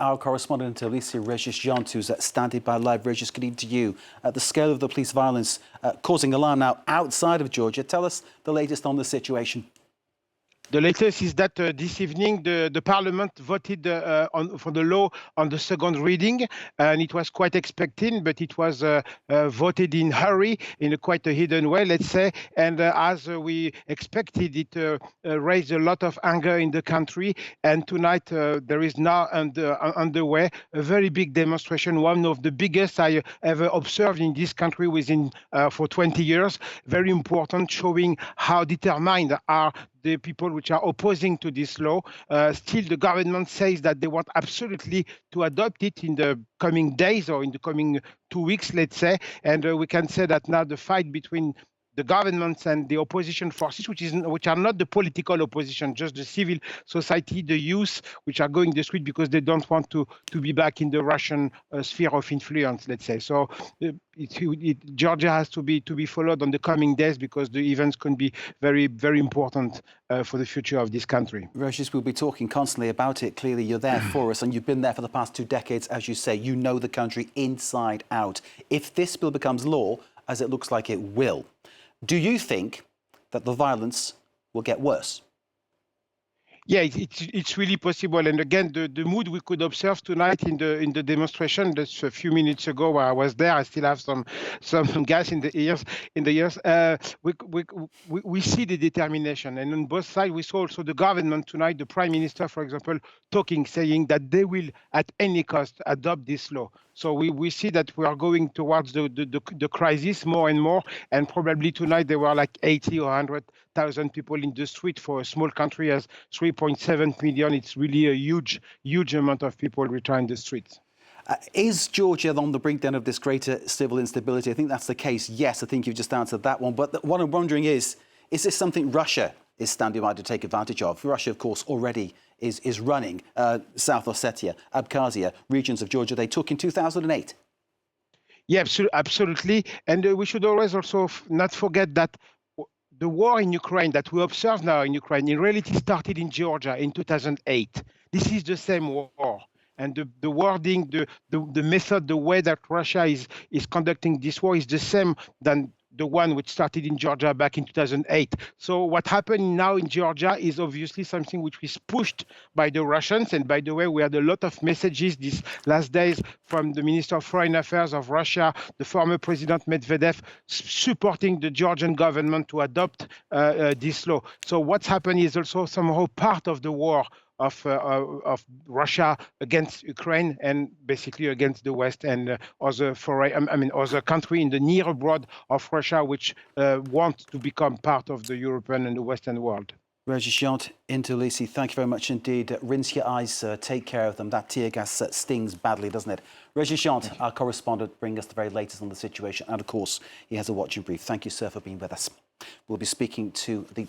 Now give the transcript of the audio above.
Our correspondent in Tbilisi, Regis Gente, who's standing by live. Regis, good evening to you. The scale of the police violence causing alarm now outside of Georgia. Tell us the latest on the situation. The latest is that this evening the parliament voted for the law on the second reading, and it was quite expected, but it was voted in hurry, in quite a hidden way, let's say. And as we expected, it raised a lot of anger in the country. And tonight there is now underway a very big demonstration, one of the biggest I ever observed in this country within for 20 years. Very important, showing how determined are the people which are opposing to this law. Still, the government says that they want absolutely to adopt it in the coming days or in the coming 2 weeks, let's say. And we can say that now the fight between the governments and the opposition forces, which are not the political opposition, just the civil society, the youth, which are going the street because they don't want to be back in the Russian sphere of influence, let's say. So Georgia has to be followed on the coming days because the events can be very, very important for the future of this country. Regis, we'll be talking constantly about it. Clearly, you're there for us, and you've been there for the past 2 decades, as you say. You know the country inside out. If this bill becomes law, as it looks like it will, do you think that the violence will get worse? Yeah, it's really possible. And again, the mood we could observe tonight in the demonstration, just a few minutes ago where I was there, I still have some gas in the ears. We see the determination, and on both sides we saw also the government tonight, the Prime Minister, for example, saying that they will at any cost adopt this law. So we see that we are going towards the crisis more and more, and probably tonight there were like 80 or 100,000 people in the street. For a small country as 3.7 million, it's really a huge amount of people which are in the streets. Is Georgia on the brink then of this greater civil instability? I think that's the case. Yes, I think you've just answered that one. But what I'm wondering is this something Russia is standing by to take advantage of? Russia, of course, already is running South Ossetia, Abkhazia, regions of Georgia they took in 2008. Yeah, absolutely. And we should always also not forget that the war in Ukraine that we observe now in Ukraine, in reality started in Georgia in 2008. This is the same war. And the wording, the method, the way that Russia is conducting this war is the same than the one which started in Georgia back in 2008. So what happened now in Georgia is obviously something which was pushed by the Russians. And by the way, we had a lot of messages these last days from the Minister of Foreign Affairs of Russia, the former President Medvedev, supporting the Georgian government to adopt this law. So what's happened is also somehow part of the war of Russia against Ukraine and basically against the West and other country in the near abroad of Russia which want to become part of the European and the Western world. Regis Gente in Tbilisi, thank you very much indeed. Rinse your eyes, take care of them. That tear gas stings badly, doesn't it? Regis Gente, our correspondent, bring us the very latest on the situation. And of course, he has a watching brief. Thank you, sir, for being with us. We'll be speaking to the